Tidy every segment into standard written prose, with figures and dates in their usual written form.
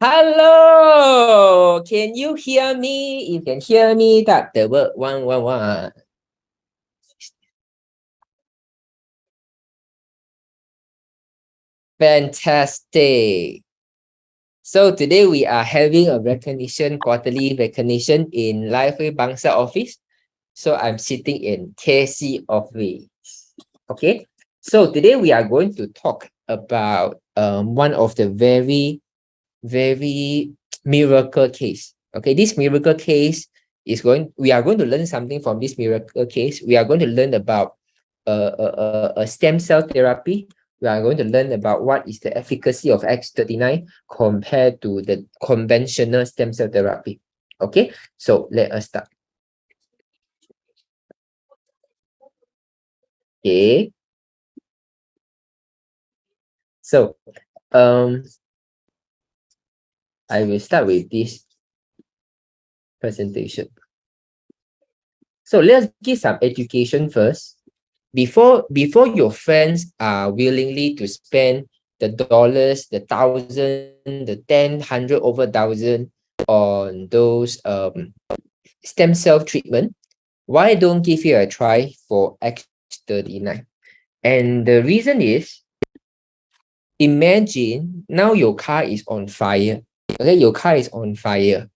Hello, can you hear me? If you can hear me, tap the word 111. Fantastic. So today we are having a quarterly recognition in Lifeway Bangsa office. So I'm sitting in KC office. Okay. So today we are going to talk about one of the very miracle case. Okay, this miracle case we are going to learn something from this miracle case. We are going to learn about a stem cell therapy. We are going to learn about what is the efficacy of X39 compared to the conventional stem cell therapy. Okay, so let us start. Okay, so I will start with this presentation. So let's give some education first. Before your friends are willingly to spend the dollars, the thousand, the 10, 100 over thousand on those stem cell treatment, why don't give it a try for X39? And the reason is, imagine now your car is on fire. Okay, your car is on fire.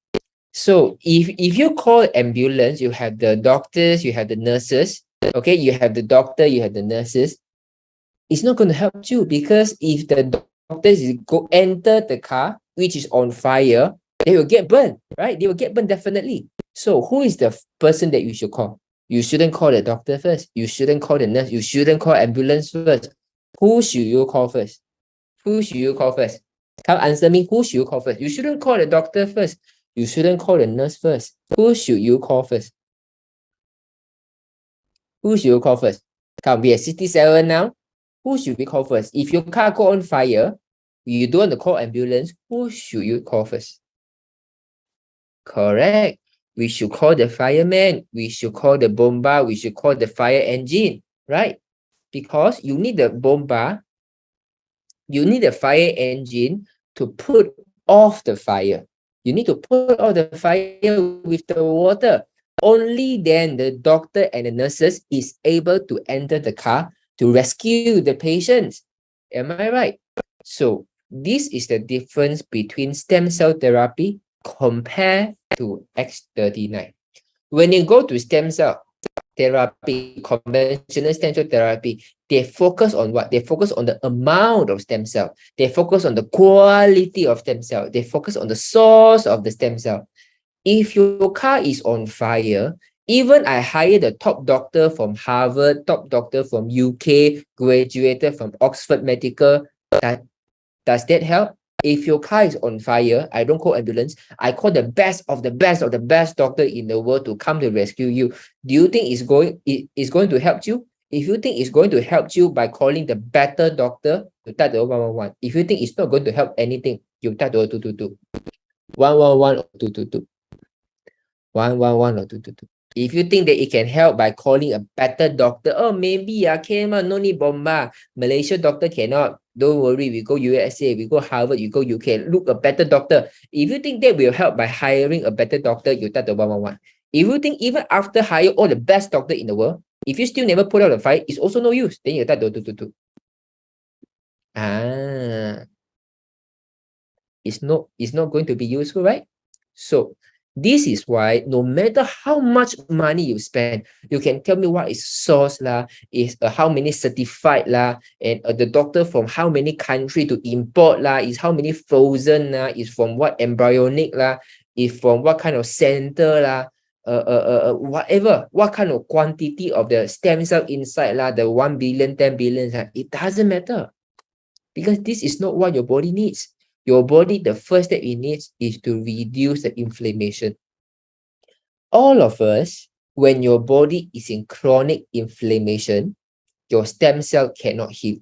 So if you call ambulance, you have the doctors, you have the nurses. Okay, you have the doctor, you have the nurses. It's not going to help you, because if the doctors go enter the car which is on fire, they will get burned, right? They will get burned definitely. So who is the person that you should call? You shouldn't call the doctor first. You shouldn't call the nurse. You shouldn't call ambulance first. Who should you call first? Who should you call first? Come answer me. Who should you call first? You shouldn't call the doctor first. You shouldn't call the nurse first. Who should you call first? Who should you call first? Come, we are 67 now. Who should we call first? If your car go on fire, you don't want to call ambulance, who should you call first? Correct. We should call the fireman. We should call the bomba. We should call the fire engine, right? Because you need the bomba, you need the fire engine to put off the fire. You need to put off the fire with the water. Only then the doctor and the nurses is able to enter the car to rescue the patients. Am I right? So this is the difference between stem cell therapy compared to X39. When you go to stem cell therapy, conventional stem cell therapy, they focus on what? They focus on the amount of stem cell. They focus on the quality of stem cell. They focus on the source of the stem cell. If your car is on fire, even I hire the top doctor from Harvard, top doctor from UK, graduated from Oxford Medical, does that help? If your car is on fire, I don't call ambulance. I call the best of the best of the best doctor in the world to come to rescue you. Do you think it's going to help you? If you think it's going to help you by calling the better doctor, you type the 111. If you think it's not going to help anything, you type the 222. 111 or 222. 111 or 222. If you think that it can help by calling a better doctor, oh, maybe came on, no need bomba. Malaysia doctor cannot. Don't worry, we go USA, we go Harvard, you go UK. Look, a better doctor. If you think that will help by hiring a better doctor, you type the 111. If you think even after hire all the best doctor in the world, if you still never put out the fire, it's also no use. Then you type the 222. It's not going to be useful, right? So this is why no matter how much money you spend, you can tell me what is source lah, is how many certified lah, and the doctor from how many country to import lah, is how many frozen lah, is from what embryonic lah, is from what kind of center lah, whatever, what kind of quantity of the stem cell inside lah, the 1 billion, 10 billion, it doesn't matter, because this is not what your body needs. Your body, the first step it needs is to reduce the inflammation. All of us, when your body is in chronic inflammation, your stem cell cannot heal.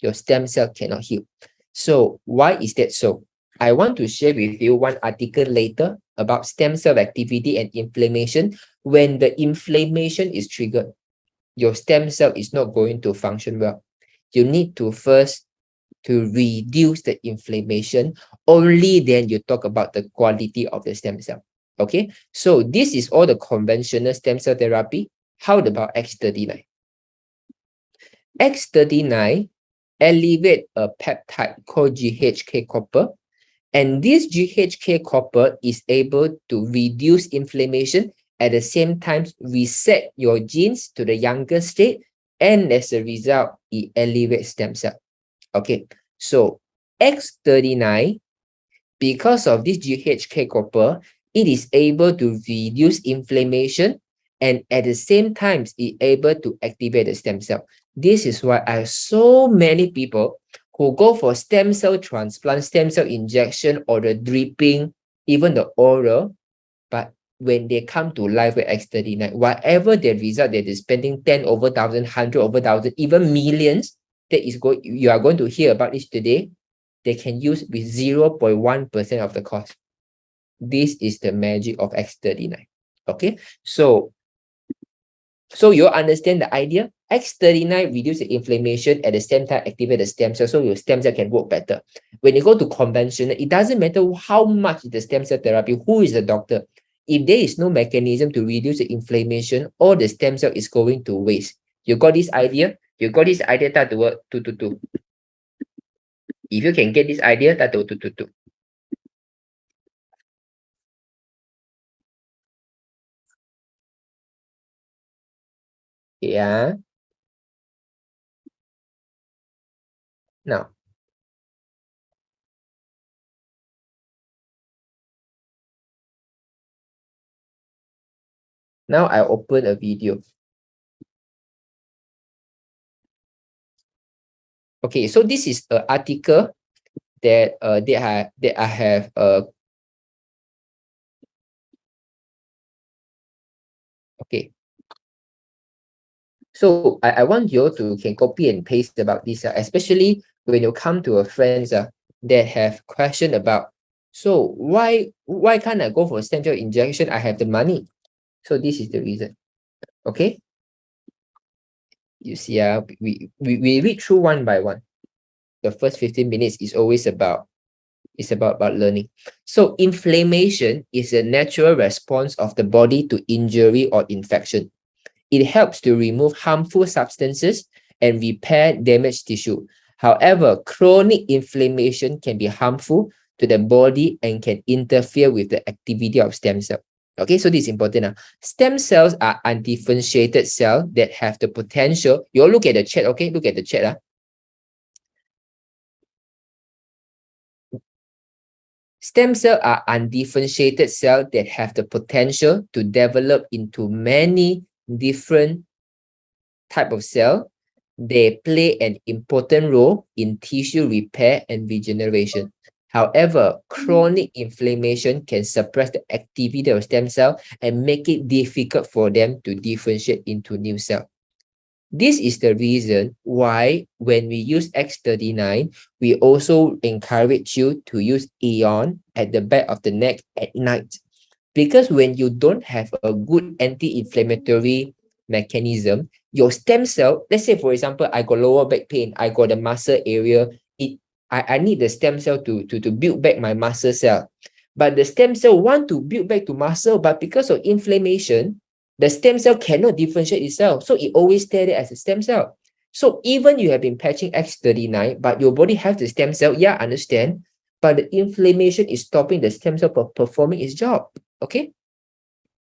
Your stem cell cannot heal. So why is that so? I want to share with you one article later about stem cell activity and inflammation. When the inflammation is triggered, your stem cell is not going to function well. You need to first to reduce the inflammation. Only then you talk about the quality of the stem cell. Okay, so this is all the conventional stem cell therapy. How about X39? X39 elevate a peptide called GHK copper, and this GHK copper is able to reduce inflammation, at the same time reset your genes to the younger state, and as a result, it elevates stem cell. Okay, so X39, because of this GHK copper, it is able to reduce inflammation, and at the same time, it able to activate the stem cell. This is why I have so many people who go for stem cell transplant, stem cell injection, or the dripping, even the oral, but when they come to life with X39, whatever the result that they're spending 10 over 1,000, 100 over 1,000, even millions, that is going, you are going to hear about this today, they can use with 0.1% of the cost. This is the magic of X39. Okay, so you understand the idea. X39 reduce the inflammation, at the same time activate the stem cell, so your stem cell can work better. When you go to conventional, it doesn't matter how much the stem cell therapy, who is the doctor. If there is no mechanism to reduce the inflammation, all the stem cell is going to waste. You got this idea? You got this idea, start to work, two. If you can get this idea, start to two. Yeah. Now I open a video. Okay, so this is an article that I have okay. So I want you to can copy and paste about this, especially when you come to a friends that have question about, so why can't I go for stem cell injection? I have the money. So this is the reason. Okay. You see, we read through one by one. The first 15 minutes is always about learning. So inflammation is a natural response of the body to injury or infection. It helps to remove harmful substances and repair damaged tissue. However, chronic inflammation can be harmful to the body and can interfere with the activity of stem cells. Okay, so this is important. Stem cells are undifferentiated cells that have the potential. You all look at the chat, okay? Look at the chat. Stem cells are undifferentiated cells that have the potential to develop into many different type of cell. They play an important role in tissue repair and regeneration. However, chronic inflammation can suppress the activity of stem cell and make it difficult for them to differentiate into new cell. This is the reason why when we use X39, we also encourage you to use ion at the back of the neck at night. Because when you don't have a good anti-inflammatory mechanism, your stem cell, let's say for example, I got lower back pain, I got the muscle area, I need the stem cell to build back my muscle cell. But the stem cell want to build back to muscle, but because of inflammation, the stem cell cannot differentiate itself. So it always stay there as a stem cell. So even you have been patching X39, but your body has the stem cell, yeah, understand. But the inflammation is stopping the stem cell from performing its job. Okay.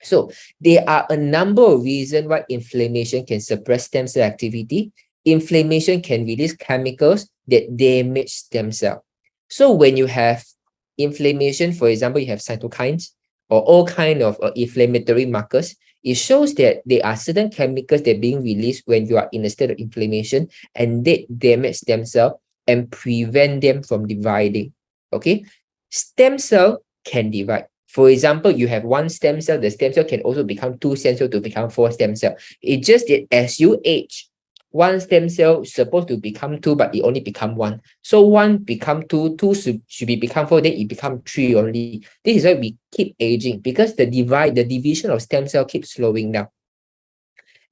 So there are a number of reasons why inflammation can suppress stem cell activity. Inflammation can release chemicals that damage stem cell. So when you have inflammation, for example, you have cytokines or all kind of inflammatory markers, it shows that there are certain chemicals that are being released when you are in a state of inflammation, and they damage stem cell and prevent them from dividing. Okay, stem cell can divide. For example, you have one stem cell, the stem cell can also become two stem cells to become four stem cells. It's just that as you age, one stem cell is supposed to become two, but it only become one. So one become two, two should be become four, then it become three only. This is why we keep aging, because the division of stem cell keeps slowing down.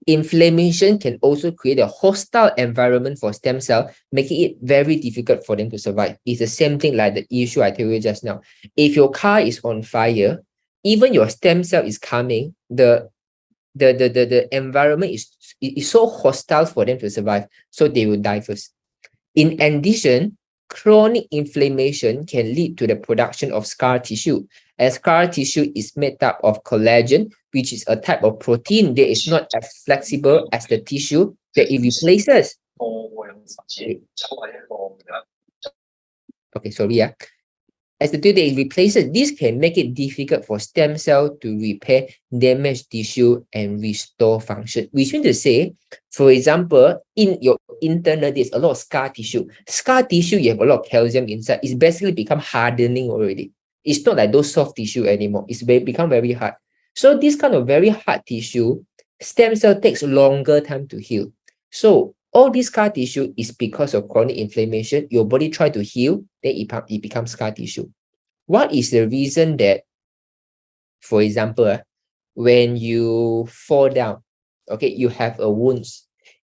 Inflammation can also create a hostile environment for stem cell, making it very difficult for them to survive. It's the same thing like the issue I told you just now. If your car is on fire, even your stem cell is coming, the environment is so hostile for them to survive, so they will die first. In addition, chronic inflammation can lead to the production of scar tissue, as scar tissue is made up of collagen, which is a type of protein that is not as flexible as the tissue that it replaces. Okay, sorry. As the tissue that it replaces, this can make it difficult for stem cell to repair damaged tissue and restore function. Which means to say, for example, in your internal, there's a lot of scar tissue. Scar tissue, you have a lot of calcium inside. It's basically become hardening already. It's not like those soft tissue anymore. It's become very hard. So this kind of very hard tissue, stem cell takes longer time to heal. So all this scar tissue is because of chronic inflammation. Your body try to heal, then it becomes scar tissue. What is the reason that, for example, when you fall down, okay, you have a wound.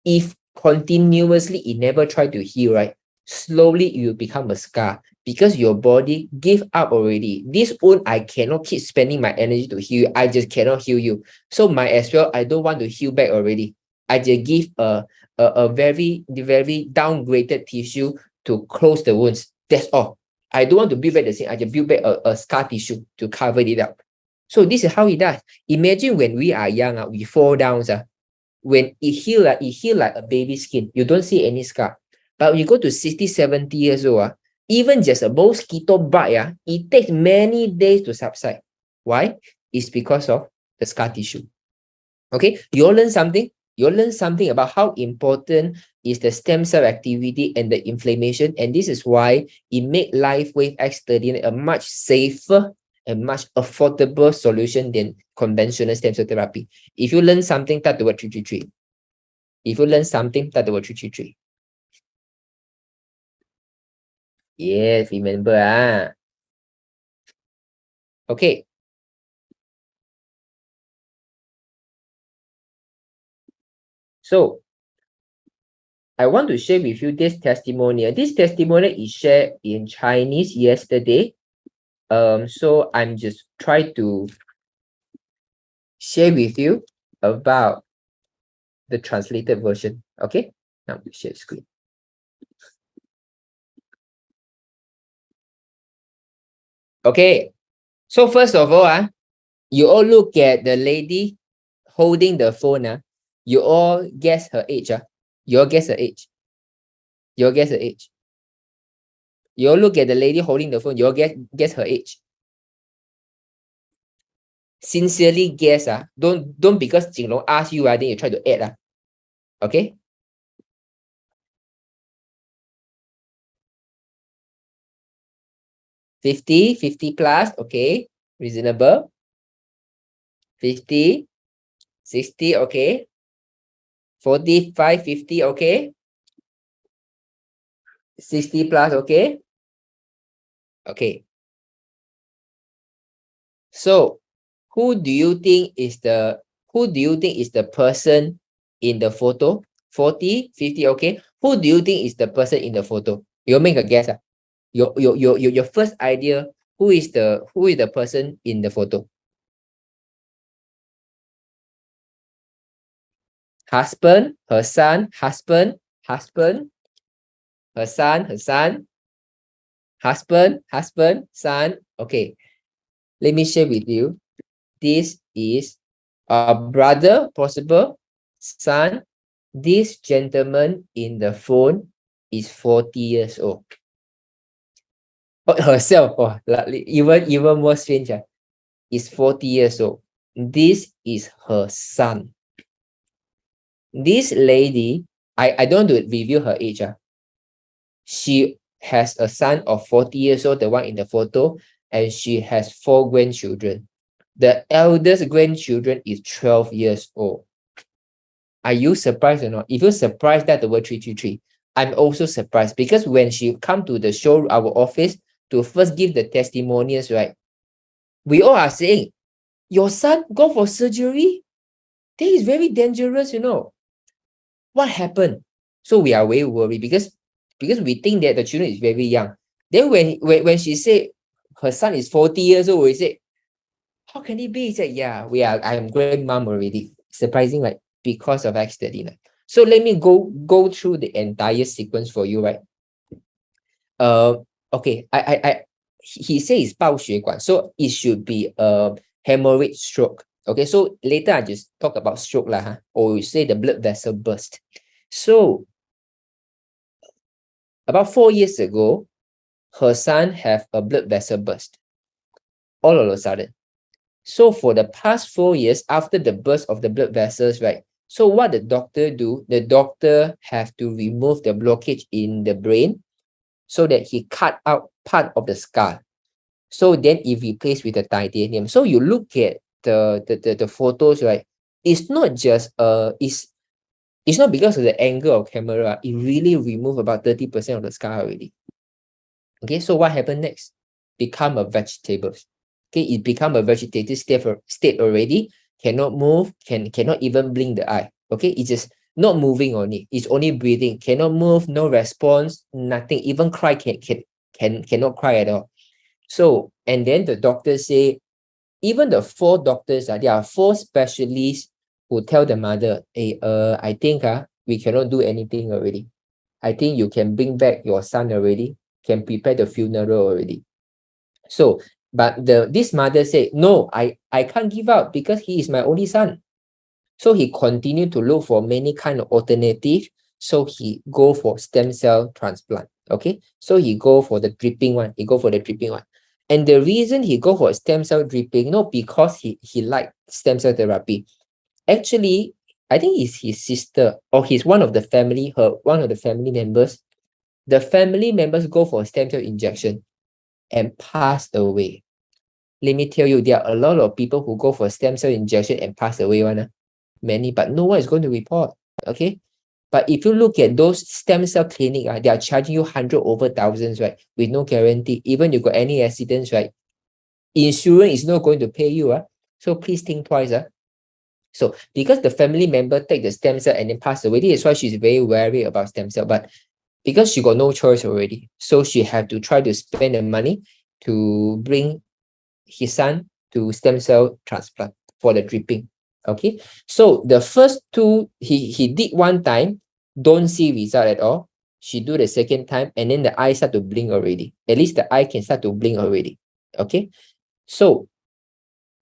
If continuously it never try to heal, right? Slowly it will become a scar because your body give up already. This wound, I cannot keep spending my energy to heal. I just cannot heal you. So might as well, I don't want to heal back already. I just give a very downgraded tissue to close the wounds. That's all. I don't want to build back the same. I just build back a scar tissue to cover it up. So this is how it does. Imagine when we are young, we fall down. When it heal like a baby skin. You don't see any scar. But when you go to 60, 70 years old, even just a mosquito bite, it takes many days to subside. Why? It's because of the scar tissue. Okay, you all learn something? You'll learn something about how important is the stem cell activity and the inflammation. And this is why it made LifeWave X13 a much safer and much affordable solution than conventional stem cell therapy. If you learn something, type the word 333. If you learn something, type the word 333. Yes, remember. Okay. So, I want to share with you this testimonial. This testimonial is shared in Chinese yesterday. So I'm just trying to share with you about the translated version. Okay, now we share screen. Okay, so first of all, you all look at the lady holding the phone. You all guess her age. You all guess her age. You all guess her age. You all look at the lady holding the phone. You all guess her age. Sincerely guess. Don't because Jinglong ask you, then you try to add. Okay. $50 plus, okay, reasonable. 50, 60, okay. 45, 50, okay. 60 plus, okay. Okay. So, who do you think is the person in the photo? 40, 50, okay. Who do you think is the person in the photo? You make a guess. Your first idea, who is the person in the photo? Husband, her son, husband, her son, husband, son. Okay, let me share with you. This is a brother, possible, son. This gentleman in the phone is 40 years old. Oh, herself, even more strange. Is 40 years old. This is her son. This lady, I don't want to reveal her age. She has a son of 40 years old, the one in the photo, and she has 4 grandchildren. The eldest grandchildren is 12 years old. Are you surprised or not? If you're surprised that the word 333, I'm also surprised because when she come to the show, our office, to first give the testimonials, right? We all are saying, your son go for surgery? That is very dangerous, What happened? So we are very worried because we think that the children is very young. Then when she said her son is 40 years old, we say, how can it be? He said, yeah, I'm grandmom already. Surprising, like because of accident. So let me go through the entire sequence for you, right? Okay, he says 爆血管, so it should be a hemorrhage stroke. Okay, so later I just talk about stroke lah, or we say the blood vessel burst. So about 4 years ago, her son have a blood vessel burst all of a sudden. So for the past 4 years after the burst of the blood vessels, right? So what the doctor do? The doctor have to remove the blockage in the brain so that he cut out part of the scar. So then it replaced with the titanium. So you look at the photos, right? It's not just it's not because of the angle of camera. It really removed about 30% of the scar already. Okay, so what happened next? Become a vegetable. Okay, it become a vegetative state already. Cannot move, cannot even blink the eye. Okay, it's just not moving only. It's only breathing. Cannot move, no response, nothing. Even cry cannot cry at all. So, and then the doctors say, even the 4 doctors, there are 4 specialists who tell the mother, hey, I think we cannot do anything already. I think you can bring back your son already, can prepare the funeral already. So, but this mother said, no, I can't give up because he is my only son. So he continued to look for many kind of alternative. So he go for stem cell transplant. Okay, so he go for the dripping one. And the reason he go for stem cell dripping, not because he liked stem cell therapy. Actually, I think it's his sister or he's one of the family members. The family members go for stem cell injection and pass away. Let me tell you, there are a lot of people who go for stem cell injection and pass away many, but no one is going to report. Okay, but if you look at those stem cell clinic, they are charging you 100 over thousands, right, with no guarantee. Even you got any accidents, right, insurance is not going to pay you. So please think twice. So because the family member take the stem cell and then pass away, this is why she's very wary about stem cell. But because she got no choice already, so she had to try to spend the money to bring his son to stem cell transplant for the dripping. Okay, so the first 2 he did one time, don't see result at all. She do the second time, and then the eye start to blink already. At least the eye can start to blink already. Okay, so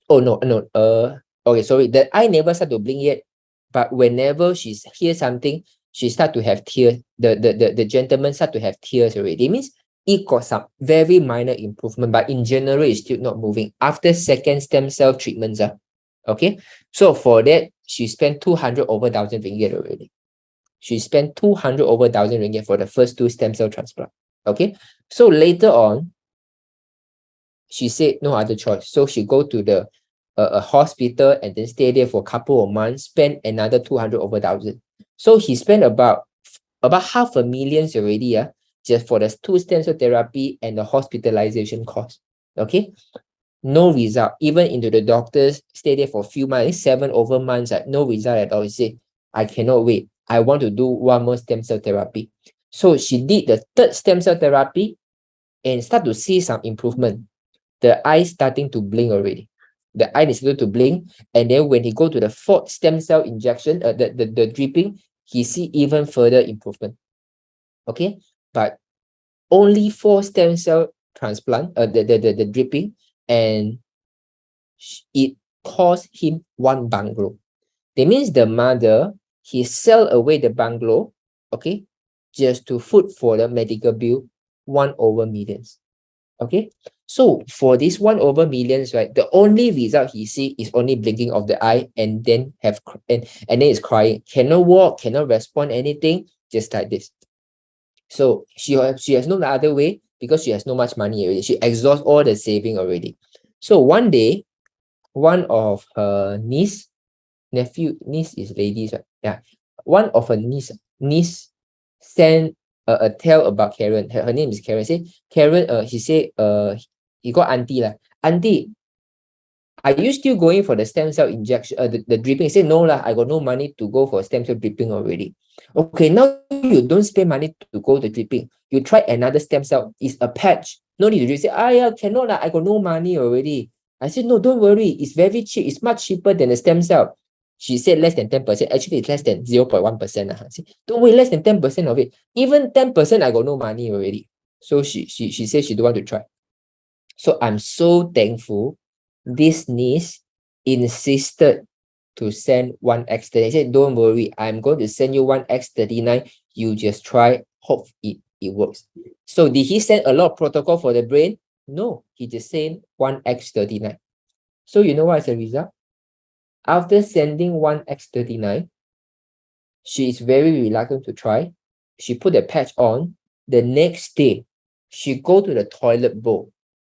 okay, sorry, the eye never start to blink yet, but whenever she hears something, she start to have tears. The gentleman start to have tears already. It means it got some very minor improvement, but in general, it's still not moving. After second stem cell treatments, okay? So for that, she spent 200 over thousand ringgit already. She spent 200 over thousand ringgit for the first 2 stem cell transplant. Okay? So later on, she said no other choice. So she go to the a hospital and then stay there for a couple of months, spend another 200 over thousand. So he spent about $500,000 already, just for the 2 stem cell therapy and the hospitalization cost. Okay, no result. Even into the doctors, stay there for a few months, 7 over months, no result at all. He said, I cannot wait. I want to do one more stem cell therapy. So she did the 3rd stem cell therapy and start to see some improvement. The eye starting to blink already. The eye is starting to blink, and then when he go to the 4th stem cell injection, the dripping, he see even further improvement. Okay, but only 4 stem cell transplant, the dripping, and it cost him 1 bungalow. That means the mother, he sell away the bungalow, okay, just to foot for the medical bill, 1 over millions. Okay, so for this 1 over millions, right, the only result he see is only blinking of the eye, and then and then it's crying, cannot walk, cannot respond anything, just like this. So she has no other way because she has no much money already. She exhaust all the saving already. So one day, one of her niece is ladies, right? Yeah, one of her niece sent a tale about Karen. Her name is Karen. Say Karen, he said he got auntie lah. Auntie, Are you still going for the stem cell injection, the dripping? Say, no lah, I got no money to go for stem cell dripping already. Okay, now you don't spend money to go to dripping. You try another stem cell, it's a patch. No need to drip. Say, yeah, cannot lah, I got no money already. I said, no, don't worry, it's very cheap. It's much cheaper than the stem cell. She said less than 10%. Actually, it's less than 0.1%. I said, don't worry, less than 10% of it. Even 10%, I got no money already. So she said she don't want to try. So I'm so thankful this niece insisted to send 1X39. He said, don't worry, I'm going to send you 1X39. You just try, hope it works. So did he send a lot of protocol for the brain? No, he just sent 1X39. So you know what is the result? After sending 1X39, she is very reluctant to try. She put the patch on. The next day, she go to the toilet bowl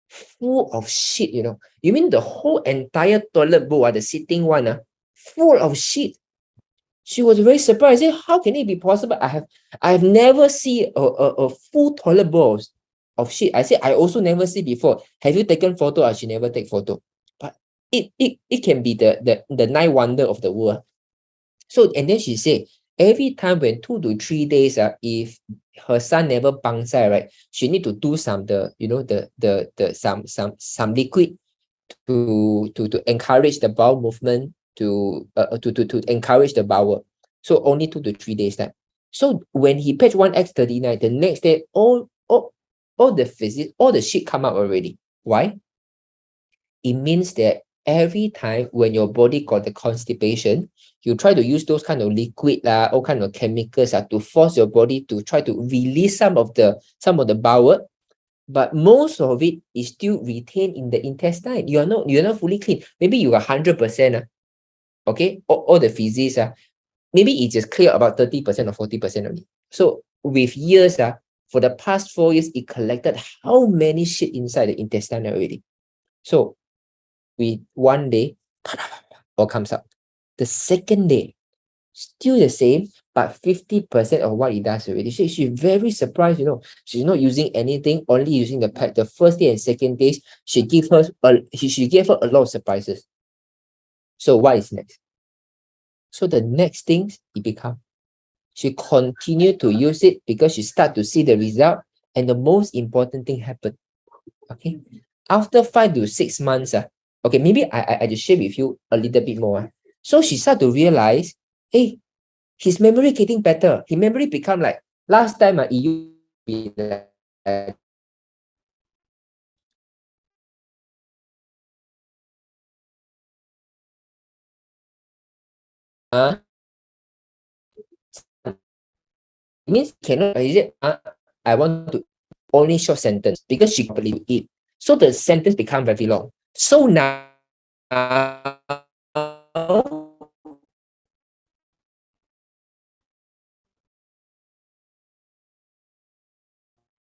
full of shit, you know. You mean the whole entire toilet bowl, the sitting one, full of shit. She was very surprised. I said, how can it be possible? I have never seen a full toilet bowl of shit. I said, I also never see before. Have you taken photo? She never take photo. But it can be the ninth wonder of the world. So, and then she said, every time when 2 to 3 days, if her son never bangsai, right, she need to do some some liquid to encourage the bowel movement, to encourage the bowel. So only 2 to 3 days time. So when he patched 1X39, the next day, all the shit come out already. Why? It means that every time when your body got the constipation, you try to use those kind of liquid, all kind of chemicals to force your body to try to release some of the bowel, but most of it is still retained in the intestine. You're not fully clean. Maybe you are 100%, okay, all the physics, maybe it just clear about 30% or 40% only. So with years, for the past 4 years, it collected how many shit inside the intestine already. So one day, all comes out. The second day, still the same, but 50% of what it does already. She's very surprised, you know. She's not using anything, only using the pad. The first day and second days, she gave her a lot of surprises. So what is next? So the next thing it become, she continued to use it because she start to see the result, and the most important thing happened. Okay, after 5 to 6 months, okay, maybe I just share with you a little bit more. So she start to realize, hey, his memory getting better. His memory become like last time, it used to be like, it means cannot. Is it? I want to only short sentence because she can't believe it. So the sentence become very long. So now,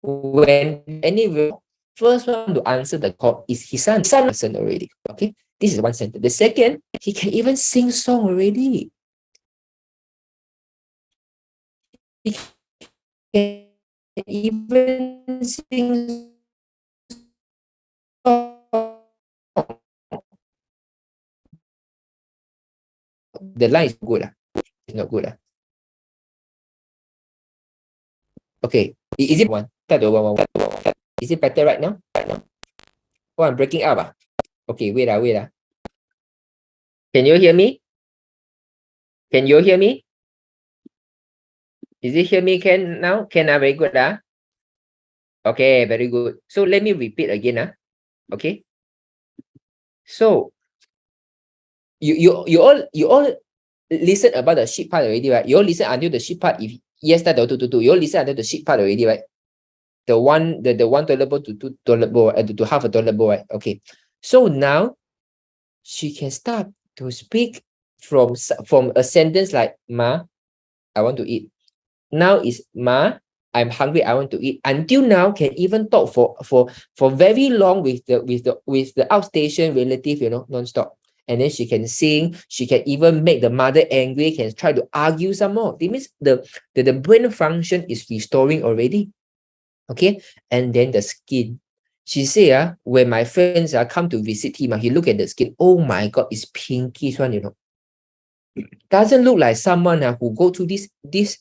when any first one to answer the call is his son. His son answered already. Okay, this is one sentence. The second, he can even sing song already. He can even sing song. The line is good. It's not good. Okay, is it one? Is it better right now? Oh, I'm breaking up. Okay, wait. Can you hear me? Can you hear me? Is it hear me can now? Can very good. Okay, very good. So let me repeat again. Okay. So you all listen about the sheep part already, right? You all listen until the sheep part. If yes, that do. You all listen until the sheep part already, right? The one toilet bowl to two toilet bowl, to half a toilet bowl, right? Okay. So now she can start to speak from a sentence like Ma, I want to eat. Now is Ma, I'm hungry, I want to eat. Until now, can even talk for very long with the outstation relative, you know, non-stop. And then she can sing, she can even make the mother angry, can try to argue some more. It means the brain function is restoring already. Okay, and then the skin. She say, when my friends come to visit him, he look at the skin. Oh my God, it's pinkish one, Doesn't look like someone who go through this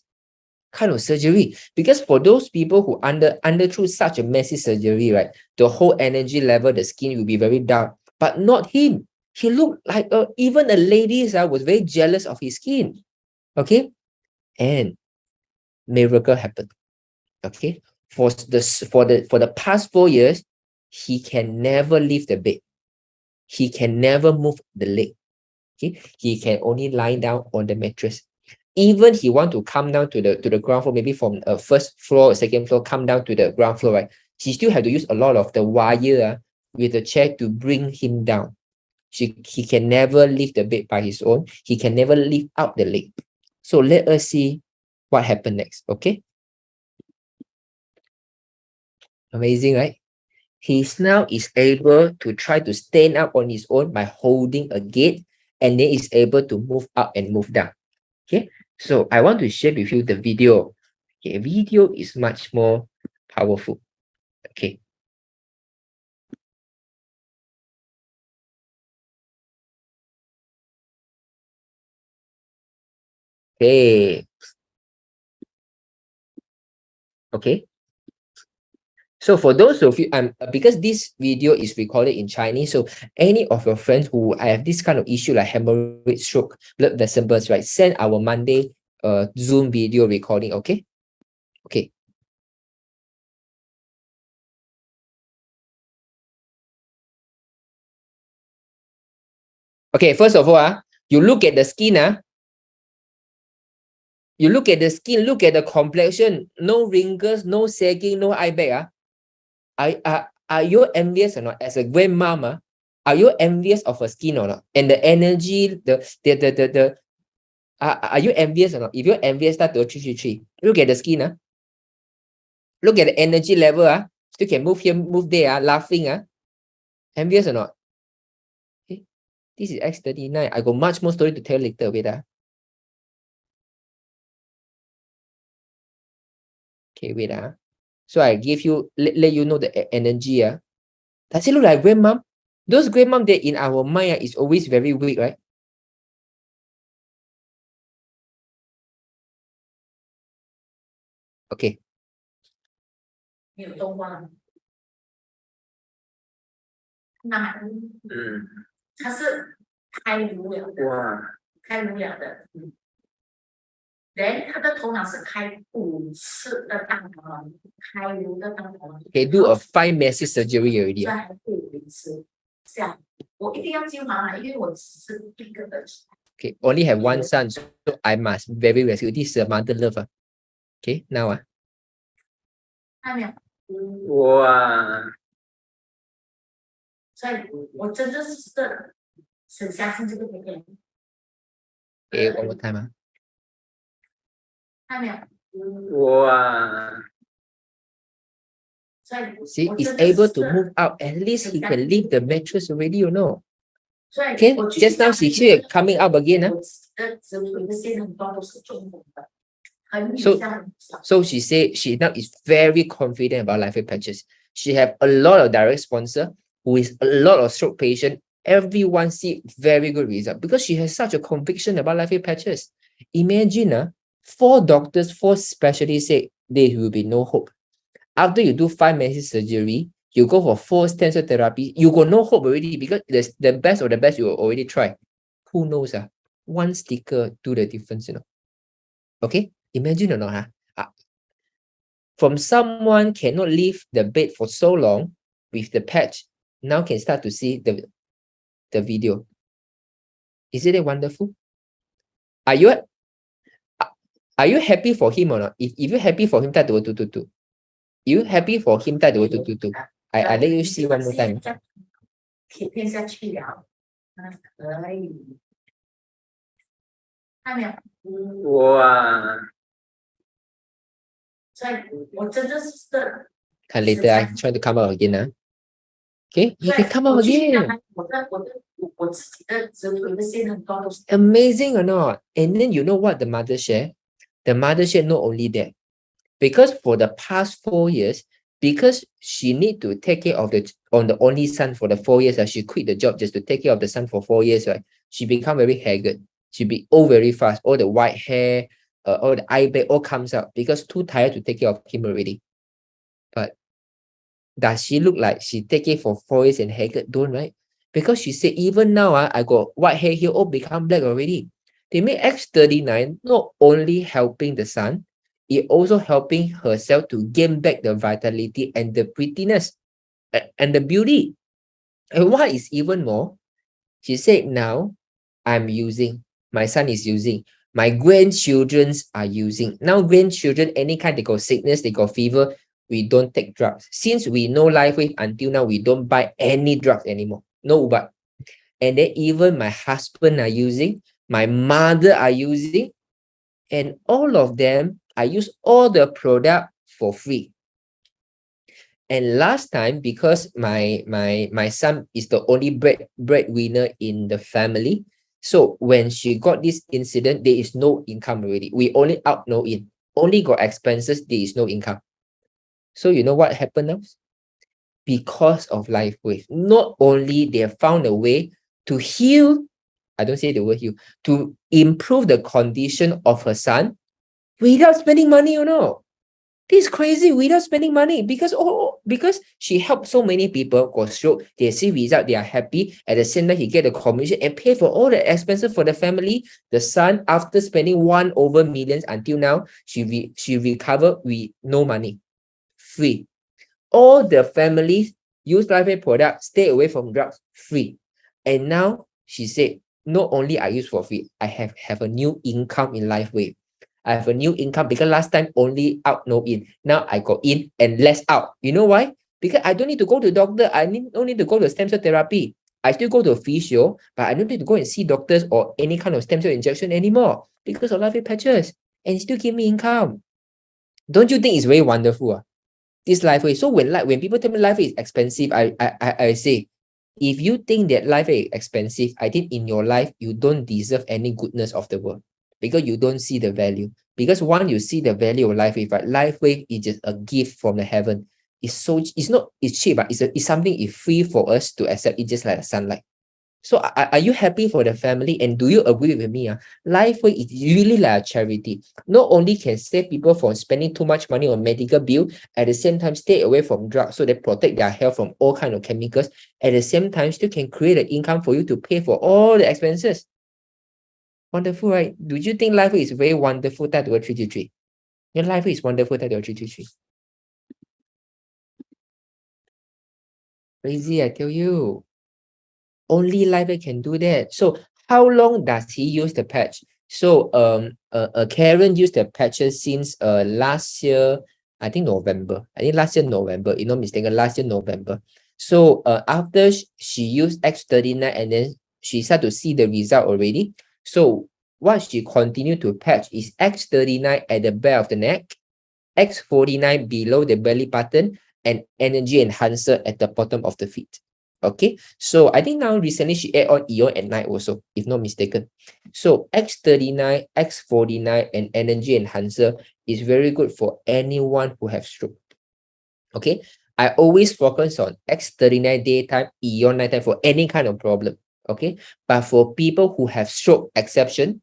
kind of surgery. Because for those people who underthrough such a massive surgery, right, the whole energy level, the skin will be very dark. But not him. He looked like even the ladies was very jealous of his skin. Okay, and miracle happened. Okay, for the past 4 years, he can never leave the bed. He can never move the leg. Okay, he can only lie down on the mattress. Even he want to come down to the ground floor, maybe from a first floor or second floor, come down to the ground floor, right? He still have to use a lot of the wire with the chair to bring him down. He can never lift the bed by his own. He can never lift up the leg. So let us see what happened next. Okay. Amazing, right? He's now is able to try to stand up on his own by holding a gate, and then is able to move up and move down. Okay, so I want to share with you the video. Okay, video is much more powerful. Okay. Okay. Okay. So for those of you, because this video is recorded in Chinese, so any of your friends who have this kind of issue like hemorrhage, stroke, blood vessels, right, send our Monday Zoom video recording. Okay. Okay. Okay. First of all, you look at the skin. You look at the skin, look at the complexion, no wrinkles, no sagging, no eye bag. Are you envious or not? As a grandmama, are you envious of her skin or not? And the energy, are you envious or not? If you're envious, start to 333. Look at the skin. Look at the energy level. Still can move here, move there, laughing. Envious or not? Okay. This is X39. I got much more story to tell later. Wait. Okay, wait. So I give you, let you know the energy. Does it look like grandmom? Those grandmom that in our mind is always very weak, right? Okay. 没有动吗？那它是开颅了的，哇，开颅了的。人他的头脑是开5次的大头脑，开颅的大头脑。They do a 5 massive surgery already. 所以还会有一次，这样我一定要救妈妈，因为我只是一个的。Okay, only have one son, so I must very rescue. This is a mother love. Okay, now 看到没有？哇，所以我真的是省下是这个给人。Okay, one more time. 看到没有？哇。See, is able to move out. At least he can leave the mattress already, Okay, just now she see it coming up again. So she said she now is very confident about life patches. She have a lot of direct sponsor who is a lot of stroke patient. Everyone see very good result because she has such a conviction about life patches. Imagine 4 doctors, 4 specialists say there will be no hope. After you do 5 massive surgery, you go for 4 stem cell therapy, you got no hope already because the best of the best you already try. Who knows? One sticker do the difference, Okay, imagine or not? From someone cannot leave the bed for so long with the patch, now can start to see the video. Isn't it wonderful? Are you happy for him or not? If you're happy for him, 带多222. You happy for him 带多222. I let you see one more time. 贴下去了，可以。看到没有？哇！所以我真的是看 later, I try to come out again. Okay, he can come out again. 我自己的直腿的线很多都是 amazing or not? And then you know what the mother share? The mother share not only that, because for the past 4 years, because she need to take care of the only son for the 4 years. She quit the job just to take care of the son for 4 years, right? She become very haggard. She be old very fast. All the white hair, all the eye bag all comes out because too tired to take care of him already. But does she look like she take it for 4 years and haggard? Don't, right? Because she said, even now, I got white hair here, all become black already. They make X39 not only helping the son, it also helping herself to gain back the vitality and the prettiness and the beauty. And what is even more, she said, now I'm using, my son is using, my grandchildrens are using. Now grandchildren, any kind, they got sickness, they got fever, we don't take drugs. Since we know LifeWave until now, we don't buy any drugs anymore. No, but. And then even my husband are using, my mother are using, and all of them, I use all the product for free. And last time, because my son is the only breadwinner in the family, so when she got this incident, there is no income already. We only out, no in. Only got expenses, there is no income. So you know what happened now? Because of LifeWave, not only they have found a way to heal, I don't say the word heal, to improve the condition of her son without spending money, you know. This is crazy, without spending money, because she helped so many people got stroke, they see result, they are happy. At the same time, he get the commission and pay for all the expenses for the family. The son, after spending 1 over millions until now, she recovered with no money, free. All the families use LifeWave products, stay away from drugs, free. And now she said, not only I use for free, I have a new income in LifeWave. I have a new income because last time only out, no in. Now I got in and less out. You know why? Because I don't need to go to doctor. Don't need to go to stem cell therapy. I still go to a physio, but I don't need to go and see doctors or any kind of stem cell injection anymore because of LifeWave patches, and still give me income. Don't you think it's very wonderful? This LifeWave. So when people tell me LifeWave is expensive, I say, if you think that LifeWave is expensive, I think in your life you don't deserve any goodness of the world because you don't see the value. Because once you see the value of LifeWave, right? LifeWave is just a gift from the heaven. It's cheap, but it's something is free for us to accept. It's just like sunlight. So are you happy for the family? And do you agree with me? LifeWave is really like a charity. Not only can save people from spending too much money on medical bill, at the same time stay away from drugs so they protect their health from all kind of chemicals. At the same time, still can create an income for you to pay for all the expenses. Wonderful, right? Do you think LifeWave is very wonderful? 带读333. Your LifeWave is wonderful. 带读333. Crazy, I tell you. Only LifeWave can do that. So how long does he use the patch? So Karen used the patches since last year, I think November. I think last year November, if not mistaken, last year November. So after she used X39 and then she started to see the result already. So what she continued to patch is X39 at the back of the neck, X49 below the belly button, and energy enhancer at the bottom of the feet. Okay, so I think now recently she add on Eon at night also, if not mistaken. So X39, X49, and energy enhancer is very good for anyone who have stroke. Okay, I always focus on X39 daytime, Eon nighttime for any kind of problem. Okay, but for people who have stroke exception,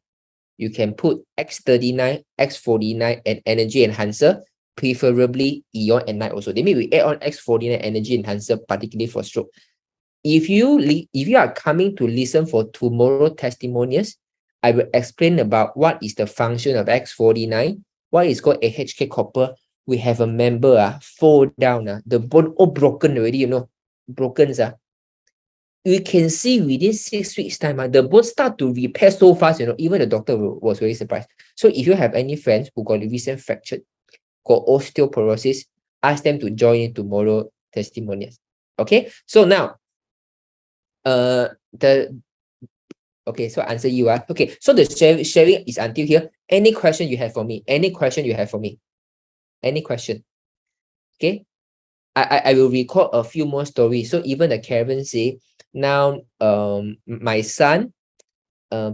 you can put X39, X49, and energy enhancer, preferably Eon at night also. They may we add on X49 energy enhancer, particularly for stroke. If you are coming to listen for tomorrow testimonials, I will explain about what is the function of X49, what is called AHK copper. We have a member fall down, the bone all broken already, you know, broken. We can see within 6 weeks time, the bone start to repair so fast, you know, even the doctor was very surprised. So if you have any friends who got recent fractured, got osteoporosis, ask them to join in tomorrow testimonials. Okay, so now okay, so answer you okay, so the sharing is until here. Any question you have for me? Any question you have for me? Any question? Okay, I will record a few more stories. So even the Karen say now my son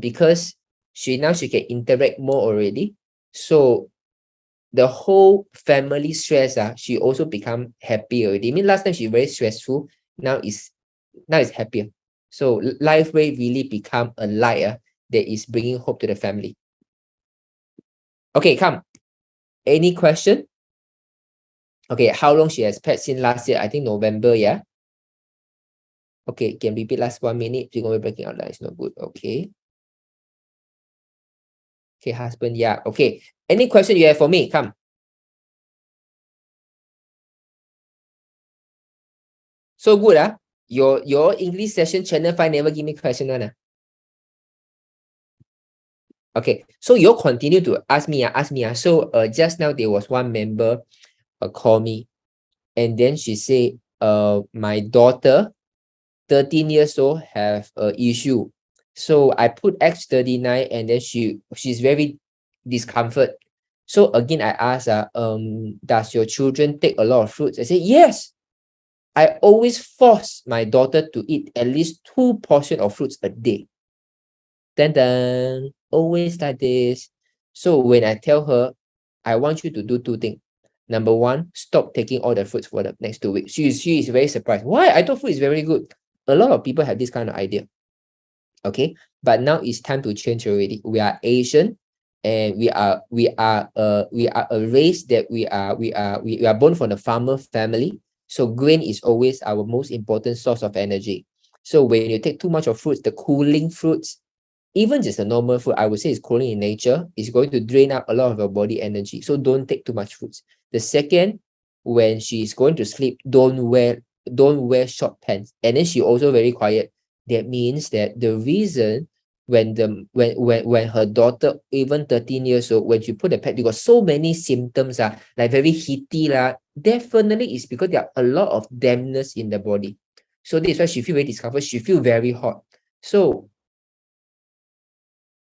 because she can interact more already, so the whole family stress, she also become happy already. I mean, last time she very stressful, now is happier. So life will really become a light that is bringing hope to the family. Okay, come. Any question? Okay, how long she has pet since last year? I think November, yeah? Okay, can repeat last 1 minute. You're going to be breaking out. That is not good. Okay. Okay, husband, yeah. Okay. Any question you have for me? Come. So good, Your English session channel 5 never give me question one. Okay, so you continue to ask me. So just now there was one member call me, and then she said, my daughter, 13 years old, have a issue. So I put X39, and then she's very discomfort. So again, I asked does your children take a lot of fruits? I said, yes. I always force my daughter to eat at least 2 portions of fruits a day. Then always like this. So when I tell her, I want you to do 2 things. Number 1, stop taking all the fruits for the next 2 weeks. She is very surprised. Why? I thought food is very good. A lot of people have this kind of idea. Okay, but now it's time to change already. We are Asian, and we are a race that we are born from the farmer family. So grain is always our most important source of energy. So when you take too much of fruits, the cooling fruits, even just a normal food, I would say is cooling in nature, is going to drain out a lot of your body energy. So don't take too much fruits. The second, when she's going to sleep, don't wear short pants. And then she also very quiet. That means that the reason when her daughter, even 13 years old, when she put the pad, you got so many symptoms, like very heaty, definitely is because there are a lot of dampness in the body. So this is why she feel very discomfort. She feel very hot. So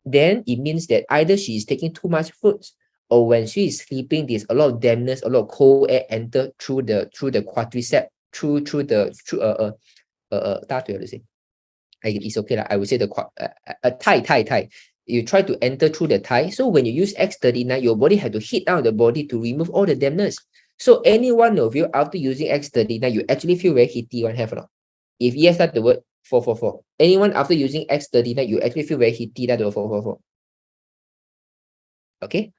then it means that either she is taking too much fruits, or when she is sleeping, there's a lot of dampness, a lot of cold air enter through the quadricep, through it's okay. I would say the thigh. You try to enter through the thigh. So when you use X39, your body had to heat out the body to remove all the dampness. So any one of you, after using X39, you actually feel very heaty, one have or not? If yes, that's the word 444. Anyone after using X39, you actually feel very heaty, that's the word 444. Okay?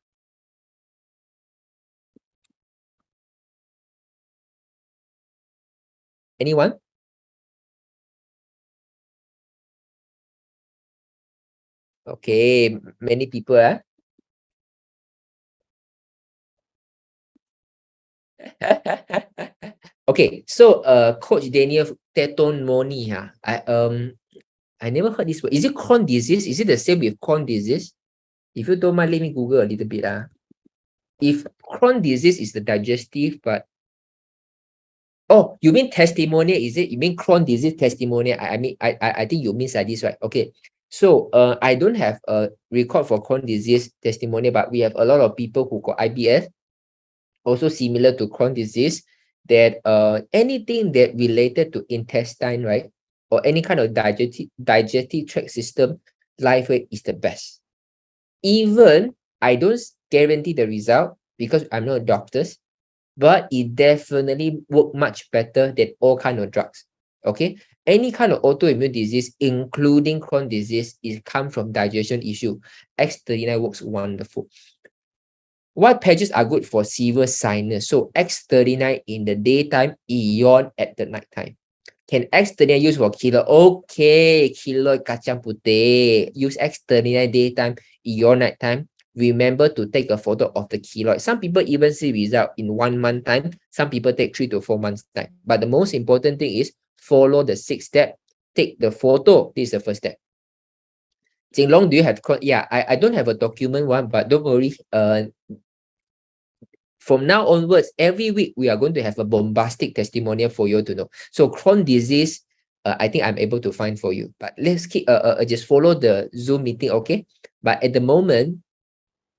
Anyone? Okay, many people, Okay, so Coach Daniel Teton Moni, I never heard this word. Is it Crohn disease? Is it the same with Crohn disease? If you don't mind, let me Google a little bit. If Crohn disease is the digestive, but oh, you mean testimonial? Is it? You mean Crohn disease testimonial? I think you mean like this, right? Okay. So I don't have a record for Crohn disease testimonial, but we have a lot of people who got IBS, also similar to Crohn disease, that anything that related to intestine, right, or any kind of digestive tract system, life weight is the best. Even I don't guarantee the result because I'm not a doctor, but it definitely work much better than all kind of drugs. Okay, any kind of autoimmune disease, including Crohn disease, it comes from digestion issue. X39 works wonderful. What patches are good for severe sinus? So X39 in the daytime, Eon at the nighttime. Can X39 use for keloid? Okay, keloid kacang putih. Use X39 daytime, Eon nighttime. Remember to take a photo of the keloid. Some people even see result in 1 month time. Some people take 3 to 4 months time. But the most important thing is follow the 6 step. Take the photo. This is the first step. Jing Long, do you have? Yeah, I don't have a document one, but don't worry. From now onwards, every week we are going to have a bombastic testimonial for you to know. So Crohn disease, I think I'm able to find for you. But let's keep just follow the Zoom meeting, okay? But at the moment,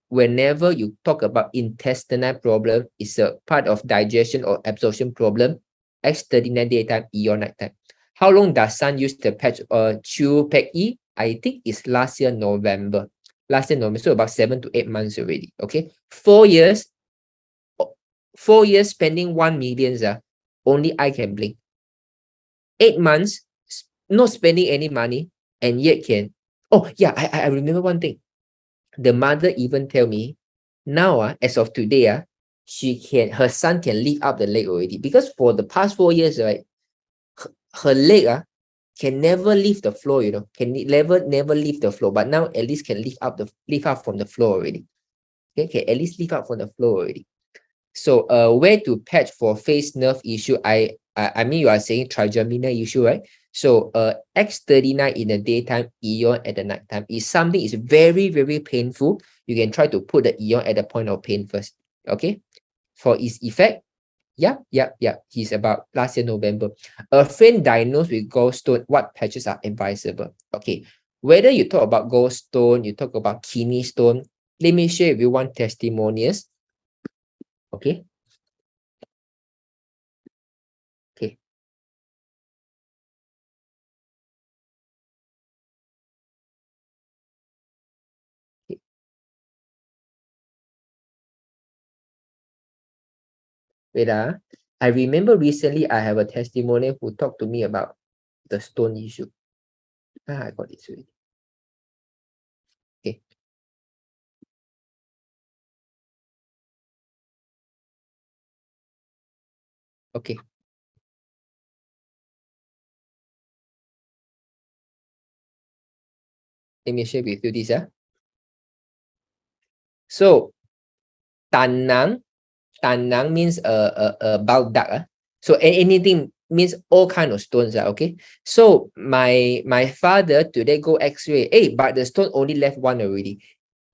whenever you talk about intestinal problem, it's a part of digestion or absorption problem. X39 daytime, Eon nighttime. How long does Sun use the patch Chew Pack E? I think it's last year November. So about 7 to 8 months already. Okay, 4 years. 4 years spending 1 million, only I can blink. 8 months, not spending any money, and yet can. Oh, yeah, I remember one thing. The mother even tell me, now, as of today, her son can lift up the leg already. Because for the past 4 years, right, her leg can never leave the floor, can never leave the floor. But now at least can lift up from the floor already. Okay, can at least lift up from the floor already. So where to patch for face nerve issue? I mean, you are saying trigeminal issue, right? So X39 in the daytime, Eon at the nighttime is something is very, very painful. You can try to put the Eon at the point of pain first. Okay. For its effect, yeah. He's about last year November. A friend diagnosed with gallstone, what patches are advisable? Okay. Whether you talk about gallstone, you talk about kidney stone, let me share with you one testimonials. Okay. Okay. Wait, I remember recently I have a testimonial who talked to me about the stone issue. I got it already. Okay. Okay. Let me share with you this. So, tanang means a bile duct. So anything means all kind of stones. Okay. So my father today go X-ray. Hey, but the stone only left one already.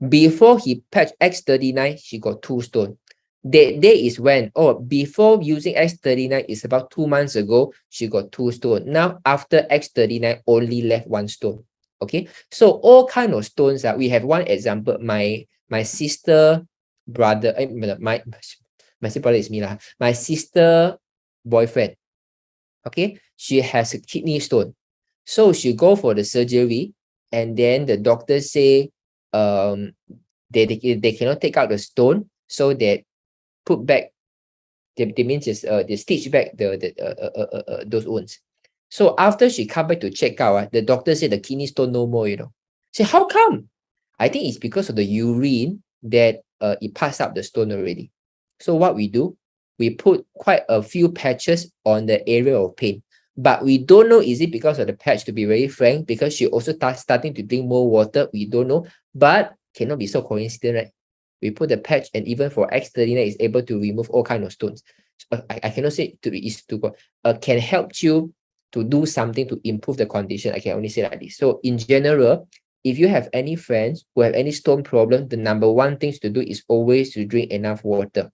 Before he patched X39, she got 2 stones. That day is when, before using X39 is about 2 months ago, she got 2 stones. Now after X39, only left 1 stone. Okay, so all kind of stones. We have one example. My sister brother, my sister brother is me lah. My sister boyfriend. Okay, she has a kidney stone, so she go for the surgery, and then the doctor say, they cannot take out the stone, so they put back. They means is they stitch back those wounds. So after she come back to check out, the doctor said the kidney stone no more. Say how come? I think it's because of the urine that it passed up the stone already. So what we do, we put quite a few patches on the area of pain. But we don't know, is it because of the patch, to be very frank, because she also starting to drink more water. We don't know, but cannot be so coincident, right? We put the patch, and even for X39 is able to remove all kind of stones. I cannot say can help you to do something to improve the condition. I can only say like this. So in general, if you have any friends who have any stone problem, the number one things to do is always to drink enough water.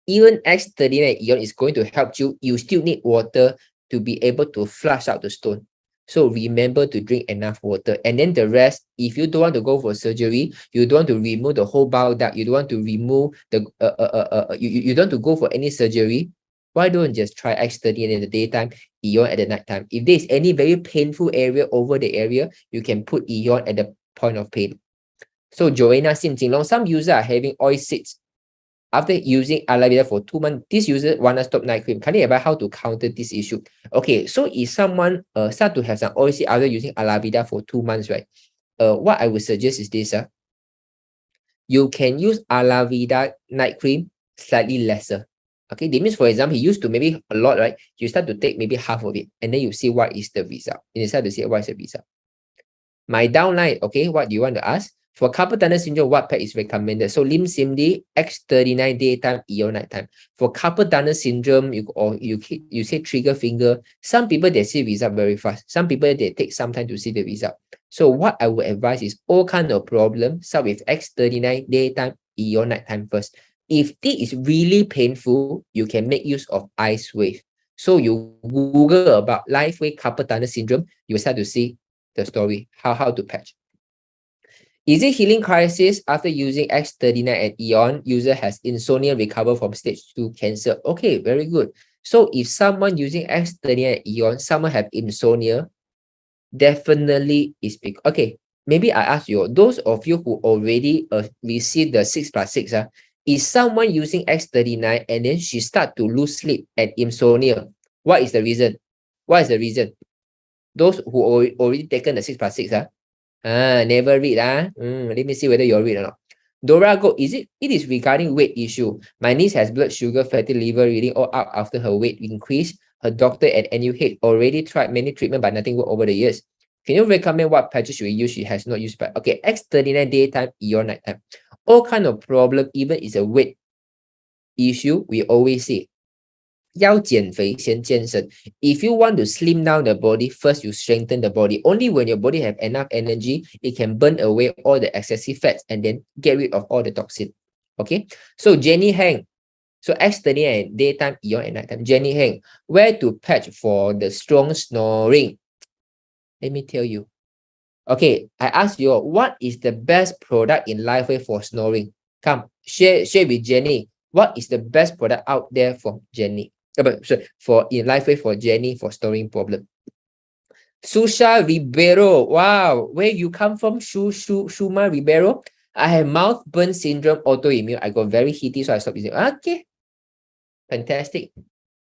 Even X39 ion is going to help you. You still need water to be able to flush out the stone. So remember to drink enough water. And then the rest, if you don't want to go for surgery, you don't want to remove the whole bile duct, you don't want to remove the you don't want to go for any surgery, why don't just try X39 in the daytime, Eon at the nighttime? If there's any very painful area over the area, you can put Eon at the point of pain. So Joanna Sinjinglong, some users are having oil seeds after using aloe vera for 2 months. This user wanna stop night cream. Can you advise how to counter this issue? Okay, so if someone start to have some oil seed after using aloe vera for 2 months, right? What I would suggest is this. You can use aloe vera night cream slightly lesser. Okay, that means, for example, he used to maybe a lot, right? You start to take maybe half of it, and then you see what is the result. And you start to see what is the result. My downline, okay, what do you want to ask? For carpal tunnel syndrome, what pack is recommended? So limb SIMD, X39 daytime, EO nighttime. For carpal tunnel syndrome, you say trigger finger. Some people, they see result very fast. Some people, they take some time to see the result. So what I would advise is all kind of problems start with X39 daytime, EO nighttime first. If this is really painful, you can make use of ice wave. So you Google about live wave carpal tunnel syndrome, you start to see the story, how to patch. Is it healing crisis after using X39 and Eon? User has insomnia, recover from stage 2 cancer. Okay, very good. So if someone using X39 and Eon, someone have insomnia, definitely is big. Okay, maybe I ask you, those of you who already received the 6+6, Is someone using X39 and then she start to lose sleep and insomnia? What is the reason? What is the reason? Those who already taken the 6+6, never read, let me see whether you read or not. Dora go, it is regarding weight issue. My niece has blood sugar, fatty liver reading all up after her weight increase. Her doctor at NUH already tried many treatment, but nothing worked over the years. Can you recommend what patches should we use? She has not used, but okay, X39 daytime, EON nighttime. All kind of problem, even is a weight issue, we always say, 要减肥先健身. If you want to slim down the body, first you strengthen the body. Only when your body have enough energy, it can burn away all the excessive fats and then get rid of all the toxin. Okay, so Jenny Heng, so X39 daytime, EON at nighttime. Jenny Heng, where to patch for the strong snoring? Let me tell you. Okay, I ask you, what is the best product in Lifeway for snoring? Come, share with Jenny. What is the best product out there for Jenny? Sorry, for in Lifeway for Jenny for snoring problem. Susha Ribeiro. Wow, where you come from, Shuma Ribeiro? I have mouth burn syndrome, autoimmune. I got very heaty, so I stopped using. Okay, fantastic.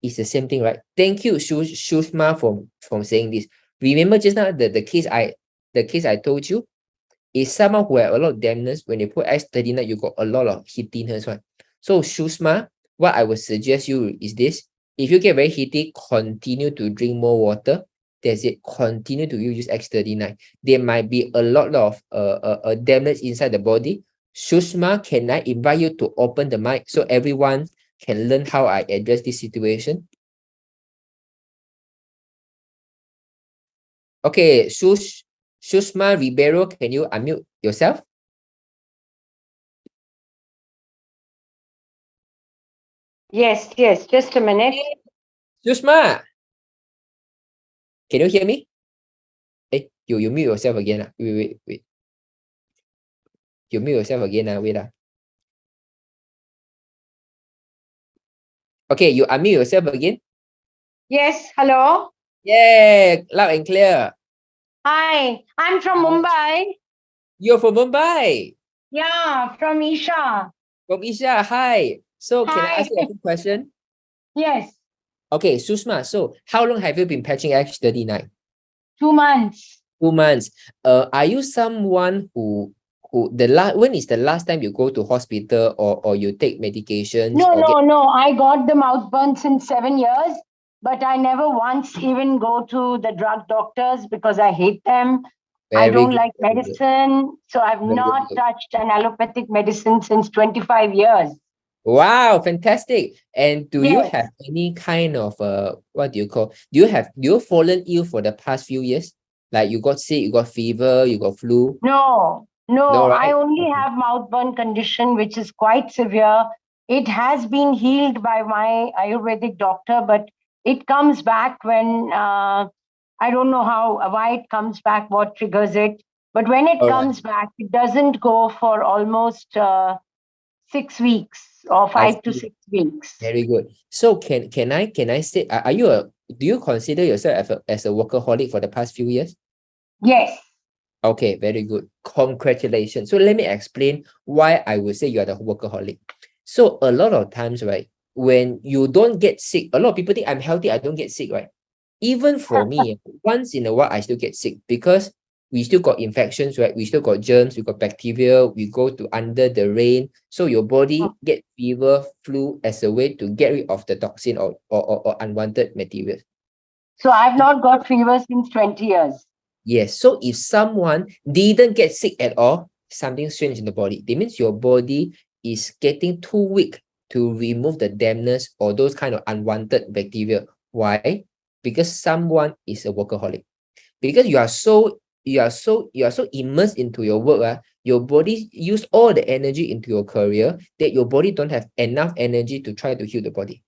It's the same thing, right? Thank you, Shushma, from saying this. Remember just now the case I told you is someone who have a lot of dampness. When you put X39, you got a lot of heatiness, right? So Shushma, what I would suggest you is this. If you get very heaty, continue to drink more water. That's it. Continue to use X39. There might be a lot of dampness inside the body. Shushma, can I invite you to open the mic so everyone can learn how I address this situation? Okay, Shushma Ribeiro, can you unmute yourself? Yes, just a minute. Shushma, can you hear me? Hey, you mute yourself again. Wait. You mute yourself again. Wait. Okay, you unmute yourself again. Yes, hello. Yeah, loud and clear. Hi, I'm from Mumbai. You're from Mumbai. Yeah, from Isha. From Isha. Hi. So can I Hi. ask you a quick question? Yes, Okay, Sushma. So how long have you been patching X39? 2 months. 2 months. Are you someone who when is the last time you go to hospital or you take medications No. I got the mouth burn since 7 years, but I never once even go to the drug doctors because I hate them. I don't like medicine, so I've not touched an allopathic medicine since 25 years. Wow, fantastic. And do you Yes. have any kind of what do you fallen ill for the past few years? Like you got sick, you got fever, you got flu? No, No, I right? only Okay. have mouth burn condition, which is quite severe. It has been healed by my Ayurvedic doctor, but it comes back when I don't know why it comes back, what triggers it. But when it All right. comes back, it doesn't go for almost 6 weeks or I 5 to see. 6 weeks. Very good. So can I say, do you consider yourself as a workaholic for the past few years? Yes. Okay, very good. Congratulations. So let me explain why I would say you are the workaholic. So a lot of times, right, when you don't get sick, a lot of people think I'm healthy, I don't get sick, right? Even for me, once in a while, I still get sick because we still got infections, right? We still got germs, we got bacteria, we go to under the rain. So your body get fever, flu as a way to get rid of the toxin or unwanted materials. So I've not got fever since 20 years. Yes. So if someone didn't get sick at all, something strange in the body. That means your body is getting too weak to remove the dampness or those kind of unwanted bacteria. Why? Because someone is a workaholic. Because you are so immersed into your work, your body use all the energy into your career that your body don't have enough energy to try to heal the body.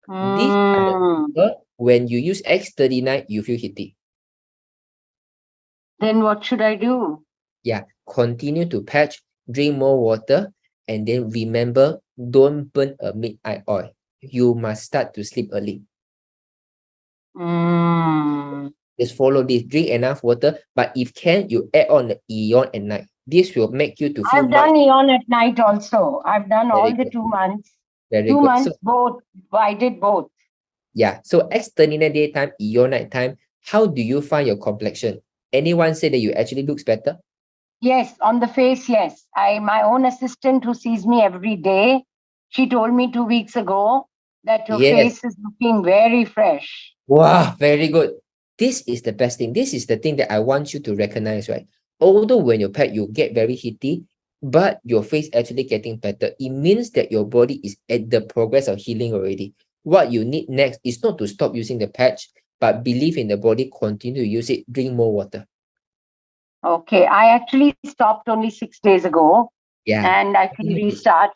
These are the people, when you use X39, you feel heaty. Then what should I do? Yeah, continue to patch, drink more water, and then remember, don't burn a mid-eye oil. You must start to sleep early. Just follow this, drink enough water, but if can, you add on the EON at night. This will make you to feel I've done Eon at night also. I've done all the 2 months. Very 2 good. months, So, both. I did both. yeah. So X39 daytime, Eon nighttime, how do you find your complexion? Anyone say that you actually looks better? Yes, on the face, yes. My own assistant who sees me every day, she told me 2 weeks ago that your Yes. face is looking very fresh. Wow, very good. This is the best thing. This is the thing that I want you to recognize, right? Although when you're pet, you get very heaty, but your face actually getting better. It means that your body is at the progress of healing already. What you need next is not to stop using the patch, but believe in the body, continue to use it, drink more water. Okay, I actually stopped only 6 days ago. Yeah. And I can restart.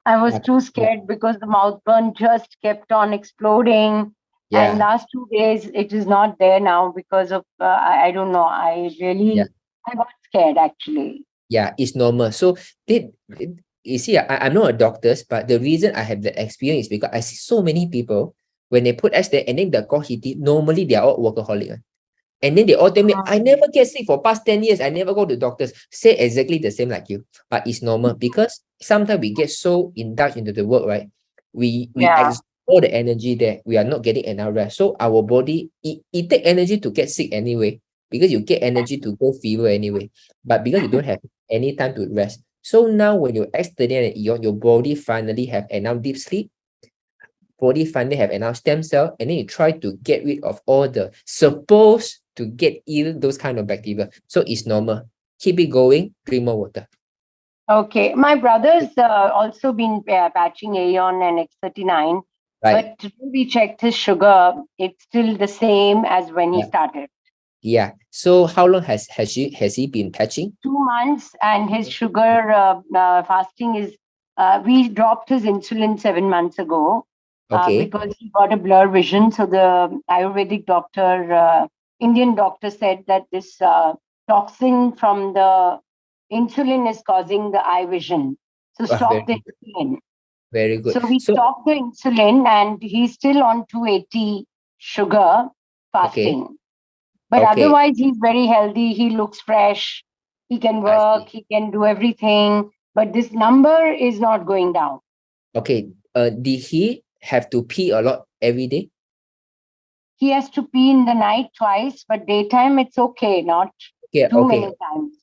I was too scared because the mouth burn just kept on exploding. Yeah. And last 2 days, it is not there now because of, I don't know, I got scared actually. Yeah, it's normal. So you see, I'm not a doctor, but the reason I have the experience is because I see so many people when they put S there and then they got heated, normally they are all workaholic. And then they all tell me, I never get sick for past 10 years. I never go to doctors. Say exactly the same like you. But it's normal because sometimes we get so indulged into the work, right? We exert all the energy there. We are not getting enough rest. So our body, it take energy to get sick anyway, because you get energy to go fever anyway. But because you don't have any time to rest. So now when you external your body finally have enough deep sleep, body finally have enough stem cell, and then you try to get rid of all the supposed to get ill, those kind of bacteria. So it's normal. Keep it going, drink more water. Okay. My brother's also been patching Aeon and X39. Right. But today we checked his sugar. It's still the same as when he started. Yeah. So how long has he been patching? 2 months, and his sugar fasting is. We dropped his insulin 7 months ago because he got a blur vision. So the Ayurvedic doctor, Indian doctor, said that this toxin from the insulin is causing the eye vision. So stop the insulin. Very good. So we stopped the insulin, and he's still on 280 sugar fasting. But otherwise, he's very healthy. He looks fresh. He can work. He can do everything. But this number is not going down. Okay. Did he have to pee a lot every day? He has to pee in the night twice, but daytime it's okay, not too many times.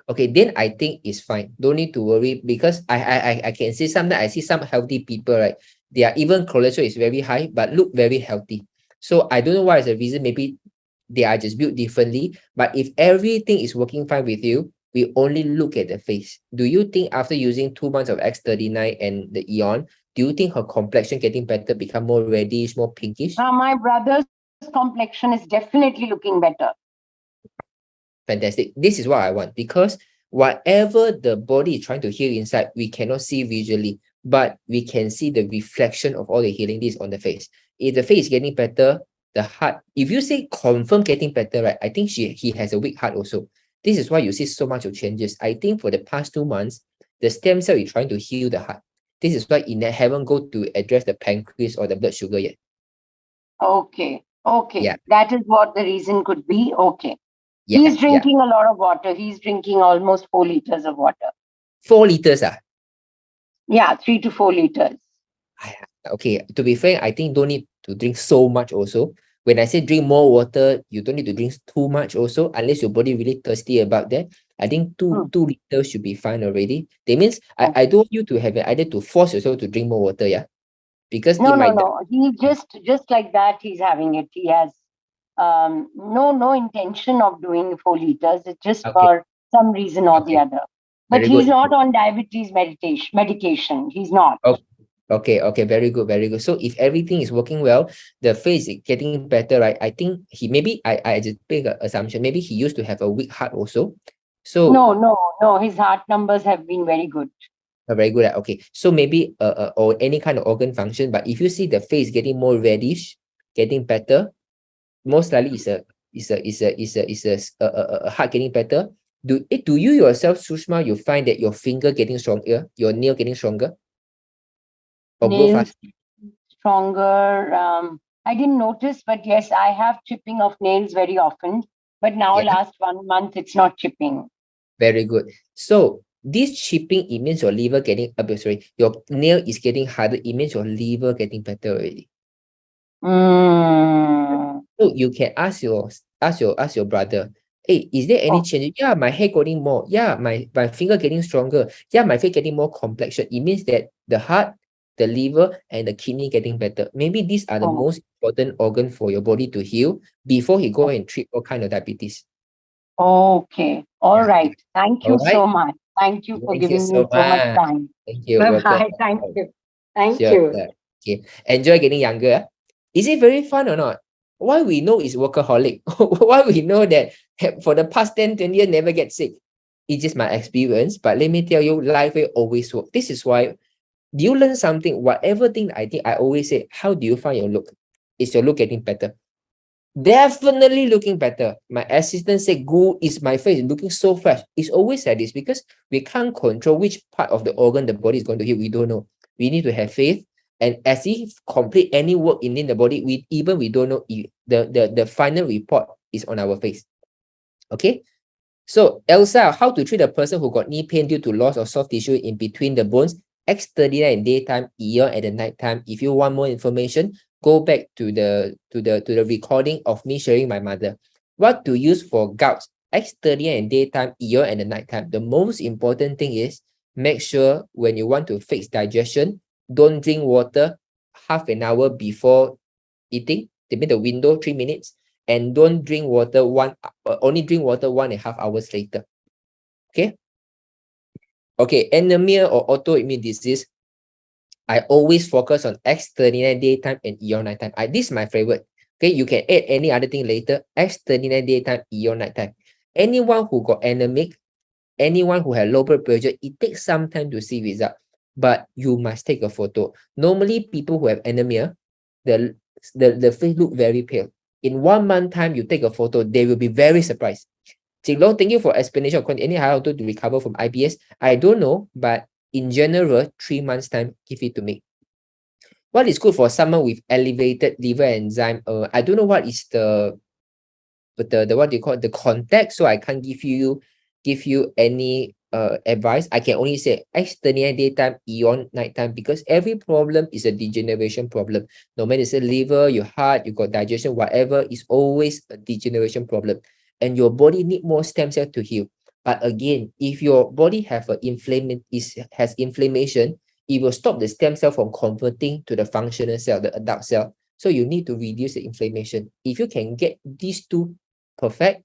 Okay, then I think it's fine. Don't need to worry, because I can see sometimes I see some healthy people, right? Their even cholesterol is very high, but look very healthy. So I don't know what is the reason. Maybe they are just built differently. But if everything is working fine with you, we only look at the face. Do you think after using 2 months of X39 and the Eon, do you think her complexion getting better, become more reddish, more pinkish? My brother's complexion is definitely looking better. Fantastic. This is what I want, because whatever the body is trying to heal inside, we cannot see visually, but we can see the reflection of all the healing this on the face. If the face is getting better, the heart, if you say confirm getting better, right? I think he has a weak heart also. This is why you see so much of changes. I think for the past 2 months, the stem cell is trying to heal the heart. This is why it haven't go to address the pancreas or the blood sugar yet. Okay. Yeah. That is what the reason could be. Okay. He's drinking a lot of water. He's drinking almost 4 liters of water. 4 liters? Yeah, 3 to 4 liters. Okay, to be fair, I think don't need to drink so much also. When I say drink more water, you don't need to drink too much also, unless your body really thirsty about that. I think two liters should be fine already. That means I don't want you to have it either to force yourself to drink more water, yeah? Because no. He just like that he's having it. He has no intention of doing 4 liters. It's just for some reason or the other. But he's not on diabetes medication. He's not. Okay, very good. So if everything is working well, the face is getting better, right? I think he maybe I just make an assumption. Maybe he used to have a weak heart also. So no. His heart numbers have been very good. Very good. Okay, so maybe or any kind of organ function. But if you see the face getting more reddish, getting better, most likely is a heart getting better. Do you yourself, Sushma, you find that your finger getting stronger, your nail getting stronger? Or nails stronger. I didn't notice, but yes, I have chipping of nails very often. But now last 1 month, it's not chipping. Very good. So this chipping, it means your liver getting, your nail is getting harder. It means your liver getting better already. So you can ask your brother, hey, is there any change? Yeah, my hair getting more. Yeah, my finger getting stronger. Yeah, my face getting more complexion. It means that the heart, the liver, and the kidney getting better. Maybe these are the most important organ for your body to heal before he go and treat all kind of diabetes. Okay. All Yeah. right. Thank you All right. so much. Thank you for Thank you giving so me so much much. time. Thank you. Welcome. Bye-bye. Thank you. Thank Sure, you. sure. Okay. Enjoy getting younger. Is it very fun or not? Why we know is workaholic? Why we know that for the past 10, 20 years never get sick? It's just my experience. But let me tell you, life will always work. This is why, do you learn something? Whatever thing I think, I always say, how do you find your look? Is your look getting better? Definitely looking better. My assistant said, "Gu, is my face looking so fresh?" It's always like this because we can't control which part of the organ the body is going to heal. We don't know. We need to have faith. And as if complete any work in the body, we don't know the final report is on our face. Okay. So Elsa, how to treat a person who got knee pain due to loss of soft tissue in between the bones? X39 in daytime, ER at the nighttime. If you want more information, go back to the recording of me sharing my mother. What to use for gouts? X39 in daytime, ER at the nighttime. The most important thing is make sure when you want to fix digestion, don't drink water half an hour before eating. They made the window 3 minutes, and don't drink water only drink water 1.5 hours later. Okay. Okay, anemia or autoimmune disease, I always focus on X39 daytime and ER nighttime. This is my favorite. Okay, you can add any other thing later. X39 daytime, ER nighttime. Anyone who got anemic, anyone who had low blood pressure, it takes some time to see result, but you must take a photo. Normally, people who have anemia, the face look very pale. In 1 month time, you take a photo, they will be very surprised. Jing Long, thank you for explanation of any how to recover from IBS. I don't know, but in general, 3 months time, give it to me. What is good for someone with elevated liver enzyme? I don't know what is the what do you call it, the context, so I can't give you any advice. I can only say X39 daytime, EON nighttime, because every problem is a degeneration problem. No matter it's a liver, your heart, you got digestion, whatever, is always a degeneration problem. And your body need more stem cell to heal. But again, if your body has inflammation, it will stop the stem cell from converting to the functional cell, the adult cell. So you need to reduce the inflammation. If you can get these two perfect,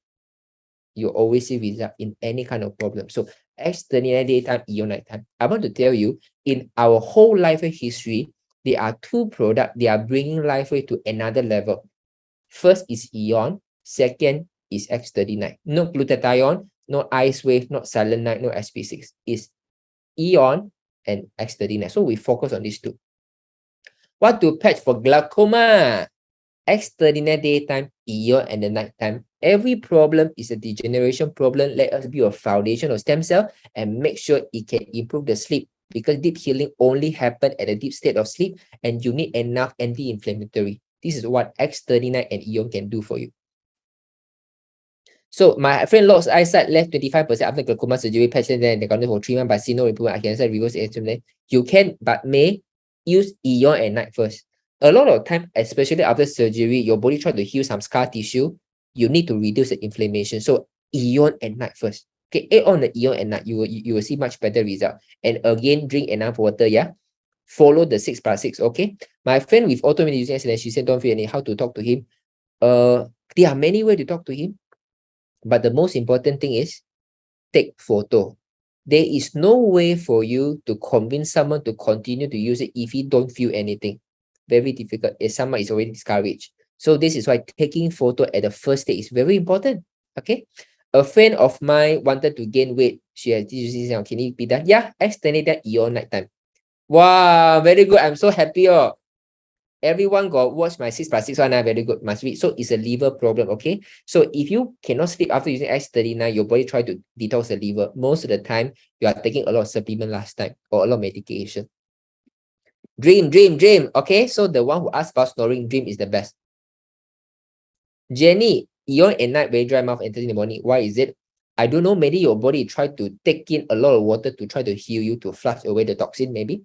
you always see result in any kind of problem. So X39 daytime, EON nighttime. I want to tell you, in our whole life history, there are two products, they are bringing LifeWay to another level. First is EON, second is X39. No glutathione, no ice wave, not selenite, no SP6. It's EON and X39. So we focus on these two. What to patch for glaucoma? X39 daytime, EON and the nighttime. Every problem is a degeneration problem. Let us be a foundation of stem cell and make sure it can improve the sleep, because deep healing only happens at a deep state of sleep, and you need enough anti-inflammatory. This is what X39 and EON can do for you. So my friend lost eyesight, left 25% after glaucoma surgery, patient then they got for 3 months, but see no improvement. I can say reverse it. You can, but may use EON at night first. A lot of time, especially after surgery, your body try to heal some scar tissue. You need to reduce the inflammation. So EON at night first. Okay, add on the EON at night. You will see much better result. And again, drink enough water. Yeah. Follow the 6+6. Okay. My friend with autoimmune disease, she said don't feel any how to talk to him. There are many ways to talk to him. But the most important thing is take photo. There is no way for you to convince someone to continue to use it if you don't feel anything. Very difficult if someone is already discouraged. So this is why taking photo at the first stage is very important. Okay. A friend of mine wanted to gain weight. She has this now. Can it be done? Yeah, extended EON nighttime. Wow, very good. I'm so happy. Oh. Everyone got watch my 6+6 one, very good, must read. So it's a liver problem, okay? So if you cannot sleep after using X39, your body try to detox the liver. Most of the time, you are taking a lot of supplement last time or a lot of medication. Dream. Okay, so the one who asked about snoring, dream is the best. Jenny, EON at night, very dry mouth, enters in the morning. Why is it? I don't know, maybe your body try to take in a lot of water to try to heal you, to flush away the toxin, maybe.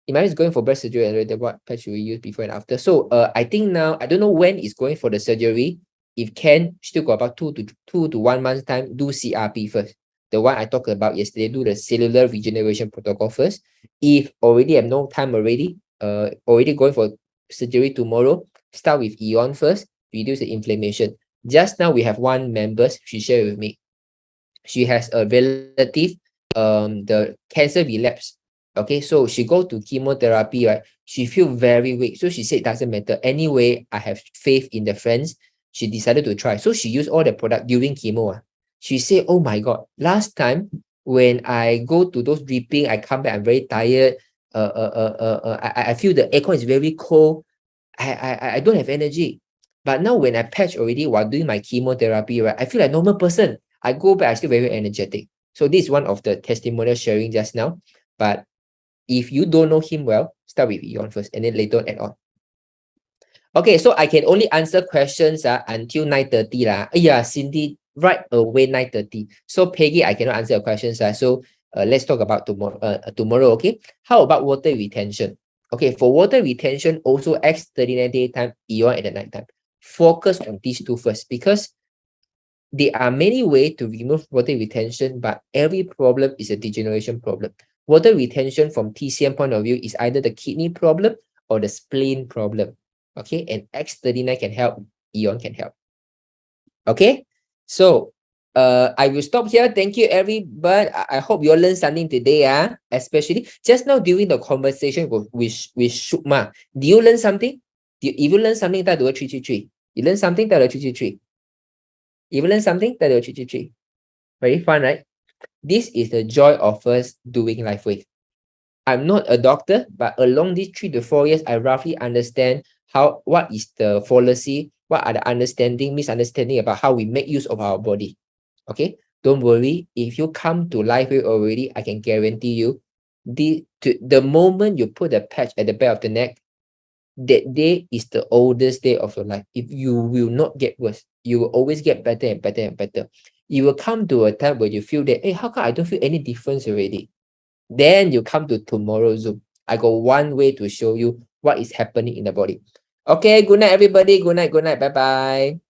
Imagine going for breast surgery and what patch should we use before and after. So I think now, I don't know when it's going for the surgery. If can, still got about 2 to 1 month's time, do CRP first. The one I talked about yesterday, do the cellular regeneration protocol first. If already have no time already, already going for surgery tomorrow, start with Eon first, reduce the inflammation. Just now we have one member, she shared with me. She has a relative, the cancer relapse. Okay, so she go to chemotherapy, right? She feel very weak. So she said, doesn't matter. Anyway, I have faith in the friends. She decided to try. So she used all the product during chemo. She said, oh my God, last time when I go to those dripping, I come back, I'm very tired. I feel the aircon is very cold. I don't have energy. But now when I patch already while doing my chemotherapy, right, I feel like normal person. I go back, I still very energetic. So this is one of the testimonial sharing just now. But if you don't know him well, start with Eon first and then later on add on. Okay, so I can only answer questions until 9:30 lah. Yeah, Cindy, right away 9:30. So Peggy, I cannot answer your questions. So let's talk about tomorrow, okay? How about water retention? Okay, for water retention, also X 39 daytime, Eon at the night time. Focus on these two first, because there are many ways to remove water retention, but every problem is a degeneration problem. Water retention from TCM point of view is either the kidney problem or the spleen problem. Okay, and X39 can help, Eon can help. Okay, so I will stop here. Thank you, everybody. I hope you all learned something today. Especially just now during the conversation with Shukma. Do you learn something? If you learn something, tell the 333. You learn something, tell the 333. You learn something, tell the 333. Very fun, right? This is the joy of us doing life with. I'm not a doctor, but along these 3 to 4 years, I roughly understand what is the fallacy, what are the misunderstanding about how we make use of our body. Okay, don't worry. If you come to LifeWay already, I can guarantee you, the moment you put a patch at the back of the neck, that day is the oldest day of your life. If you will not get worse, you will always get better and better and better. You will come to a time where you feel that, hey, how come I don't feel any difference already? Then you come to tomorrow's Zoom. I got one way to show you what is happening in the body. Okay, good night, everybody. Good night, good night. Bye-bye.